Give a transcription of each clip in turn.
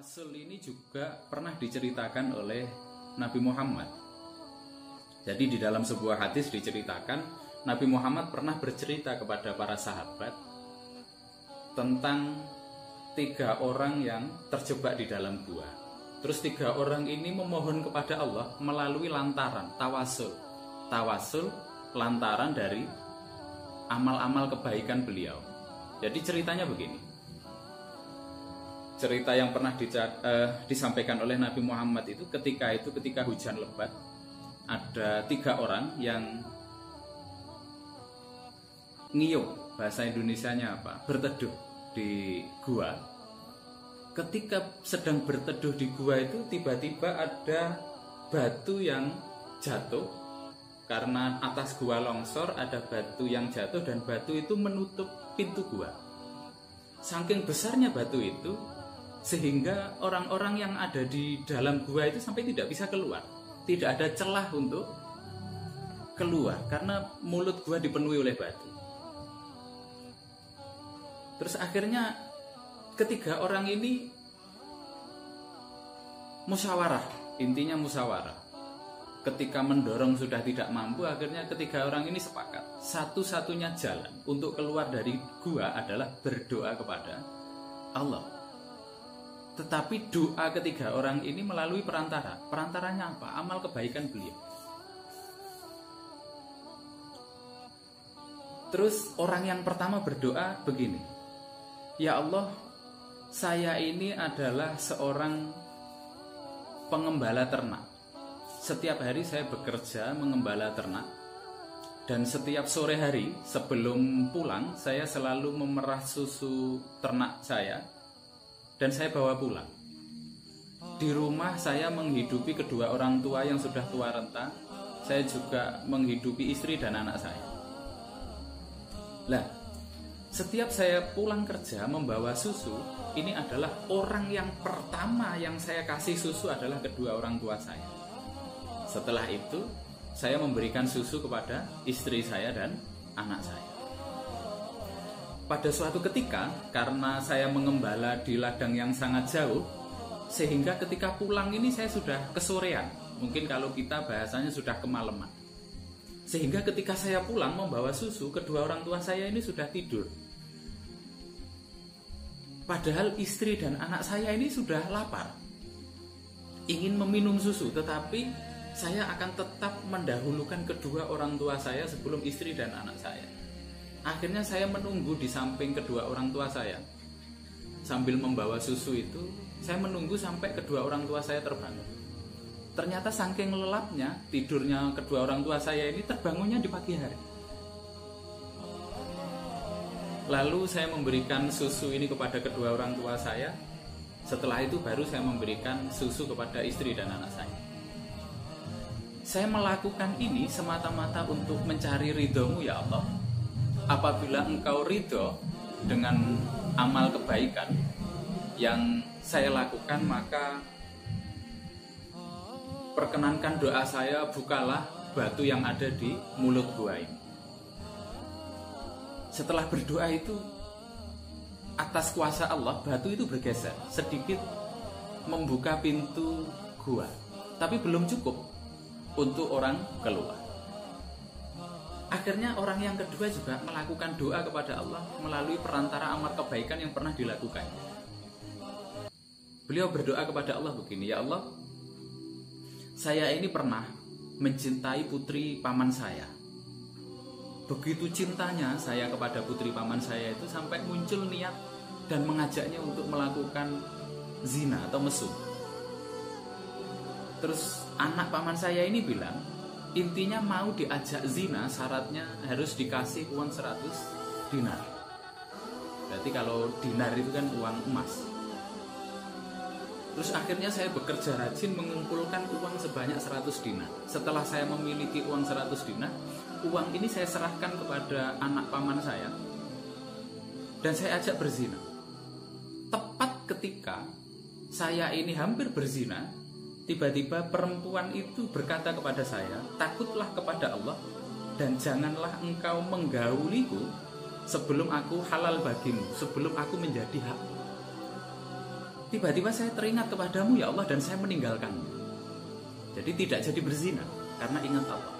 Tawasul ini juga pernah diceritakan oleh Nabi Muhammad. Jadi di dalam sebuah hadis diceritakan Nabi Muhammad pernah bercerita kepada para sahabat tentang 3 orang yang terjebak di dalam gua. Terus 3 orang ini memohon kepada Allah melalui lantaran tawasul. Tawasul lantaran dari amal-amal kebaikan beliau. Jadi ceritanya begini. Cerita yang pernah disampaikan oleh Nabi Muhammad itu ketika hujan lebat, ada 3 orang yang ngiyup, bahasa Indonesianya apa? Berteduh di gua. Ketika sedang berteduh di gua itu tiba-tiba ada batu yang jatuh. Karena atas gua longsor ada batu yang jatuh dan batu itu menutup pintu gua. Saking besarnya batu itu sehingga orang-orang yang ada di dalam gua itu sampai tidak bisa keluar. Tidak ada celah untuk keluar karena mulut gua dipenuhi oleh batu. Terus akhirnya ketiga orang ini musyawarah, intinya musyawarah. Ketika mendorong sudah tidak mampu, akhirnya ketiga orang ini sepakat satu-satunya jalan untuk keluar dari gua adalah berdoa kepada Allah. Tetapi doa ketiga orang ini melalui perantara. Perantaranya apa? Amal kebaikan beliau. Terus orang yang pertama berdoa begini, ya Allah, saya ini adalah seorang pengembala ternak. Setiap hari saya bekerja mengembala ternak. Dan setiap sore hari sebelum pulang saya selalu memerah susu ternak saya dan saya bawa pulang. Di rumah saya menghidupi kedua orang tua yang sudah tua renta. Saya juga menghidupi istri dan anak saya. Lah, setiap saya pulang kerja membawa susu, ini adalah orang yang pertama yang saya kasih susu adalah kedua orang tua saya. Setelah itu, saya memberikan susu kepada istri saya dan anak saya. Pada suatu ketika, karena saya mengembala di ladang yang sangat jauh, sehingga ketika pulang ini saya sudah kesorean. Mungkin kalau kita bahasanya sudah kemalaman. Sehingga ketika saya pulang membawa susu, kedua orang tua saya ini sudah tidur. Padahal istri dan anak saya ini sudah lapar, ingin meminum susu, tetapi saya akan tetap mendahulukan kedua orang tua saya sebelum istri dan anak saya. Akhirnya saya menunggu di samping kedua orang tua saya. Sambil membawa susu itu, saya menunggu sampai kedua orang tua saya terbangun. Ternyata saking lelapnya tidurnya kedua orang tua saya ini, terbangunnya di pagi hari. Lalu saya memberikan susu ini kepada kedua orang tua saya. Setelah itu baru saya memberikan susu kepada istri dan anak saya. Saya melakukan ini semata-mata untuk mencari ridho-Mu ya Allah. Apabila Engkau ridho dengan amal kebaikan yang saya lakukan, maka perkenankan doa saya, bukalah batu yang ada di mulut gua ini. Setelah berdoa itu, atas kuasa Allah, batu itu bergeser sedikit membuka pintu gua. Tapi belum cukup untuk orang keluar. Akhirnya orang yang kedua juga melakukan doa kepada Allah melalui perantara amal kebaikan yang pernah dilakukan. Beliau berdoa kepada Allah begini, ya Allah, saya ini pernah mencintai putri paman saya. Begitu cintanya saya kepada putri paman saya itu sampai muncul niat dan mengajaknya untuk melakukan zina atau mesum. Terus anak paman saya ini bilang, intinya mau diajak zina syaratnya harus dikasih uang 100 dinar. Berarti kalau dinar itu kan uang emas. Terus akhirnya saya bekerja rajin mengumpulkan uang sebanyak 100 dinar. Setelah saya memiliki uang 100 dinar, uang ini saya serahkan kepada anak paman saya dan saya ajak berzina. Tepat ketika saya ini hampir berzina, tiba-tiba perempuan itu berkata kepada saya, takutlah kepada Allah dan janganlah engkau menggauliku sebelum aku halal bagimu, sebelum aku menjadi hak. tiba-tiba saya teringat kepadamu ya Allah dan saya meninggalkanmu. Jadi tidak jadi berzina karena ingat Allah.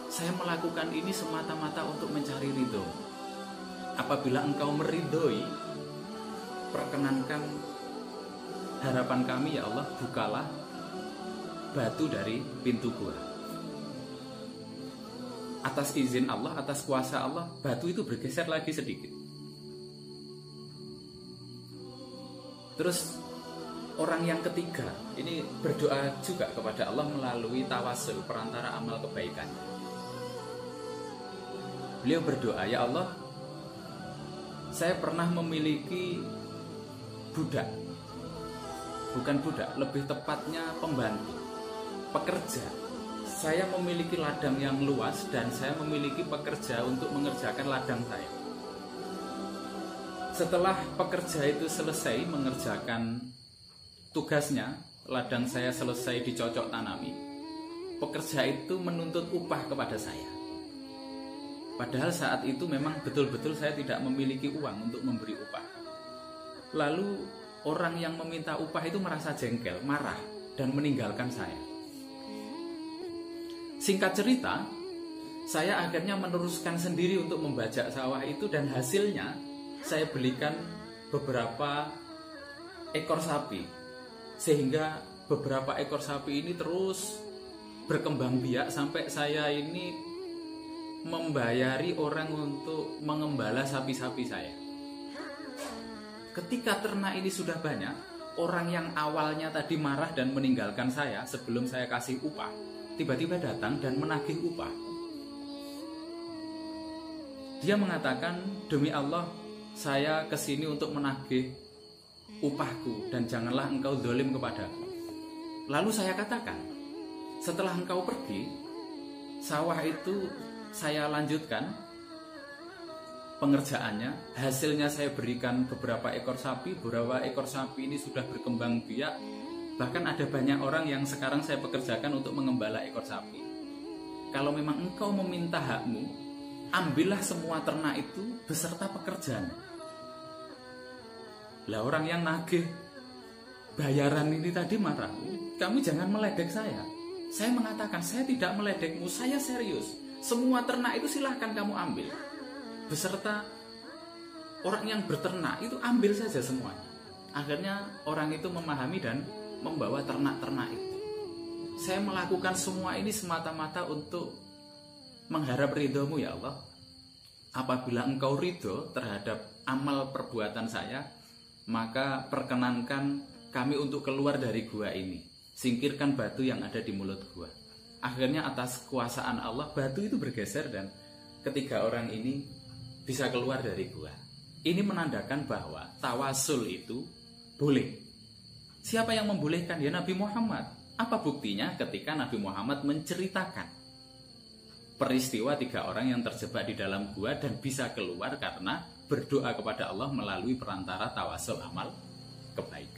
Saya melakukan ini semata-mata untuk mencari ridho. Apabila engkau meridhoi, perkenankan harapan kami ya Allah, bukalah batu dari pintu gua. Atas izin Allah, atas kuasa Allah, batu itu bergeser lagi sedikit. Terus orang yang ketiga ini berdoa juga kepada Allah melalui tawasul, perantara amal kebaikan. Beliau berdoa, ya Allah, saya pernah memiliki budak. Bukan budak, lebih tepatnya pembantu, pekerja. Saya memiliki ladang yang luas dan saya memiliki pekerja untuk mengerjakan ladang saya. Setelah pekerja itu selesai mengerjakan tugasnya, ladang saya selesai dicocok tanami, pekerja itu menuntut upah kepada saya. Padahal saat itu memang betul-betul saya tidak memiliki uang untuk memberi upah. Lalu orang yang meminta upah itu merasa jengkel, marah, dan meninggalkan saya. Singkat cerita, saya akhirnya meneruskan sendiri untuk membajak sawah itu, dan hasilnya saya belikan beberapa ekor sapi. Sehingga beberapa ekor sapi ini terus berkembang biak sampai saya ini membayari orang untuk mengembala sapi-sapi saya. Ketika ternak ini sudah banyak, orang yang awalnya tadi marah dan meninggalkan saya sebelum saya kasih upah, tiba-tiba datang dan menagih upah. Dia mengatakan, demi Allah, saya kesini untuk menagih upahku dan janganlah engkau zalim kepadaku. Lalu saya katakan, setelah engkau pergi, sawah itu saya lanjutkan pengerjaannya. Hasilnya saya berikan beberapa ekor sapi. Beberapa ekor sapi ini sudah berkembang biak. Bahkan ada banyak orang yang sekarang saya pekerjakan untuk mengembala ekor sapi. Kalau memang engkau meminta hakmu, ambillah semua ternak itu beserta pekerjaan. Lah orang yang nagih bayaran ini tadi marah, kamu jangan meledek saya. Saya mengatakan, saya tidak meledekmu, saya serius. Semua ternak itu silahkan kamu ambil. Beserta orang yang berternak itu ambil saja semuanya. Akhirnya orang itu memahami dan membawa ternak-ternak itu. Saya melakukan semua ini semata-mata untuk mengharap ridhomu ya Allah. Apabila engkau ridho terhadap amal perbuatan saya, maka perkenankan kami untuk keluar dari gua ini. Singkirkan batu yang ada di mulut gua. Akhirnya atas kuasaan Allah, batu itu bergeser dan ketiga orang ini bisa keluar dari gua. Ini menandakan bahwa tawasul itu boleh. Siapa yang membolehkan? Ya Nabi Muhammad. Apa buktinya? Ketika Nabi Muhammad menceritakan peristiwa tiga orang yang terjebak di dalam gua dan bisa keluar karena berdoa kepada Allah melalui perantara tawasul amal kebaikan.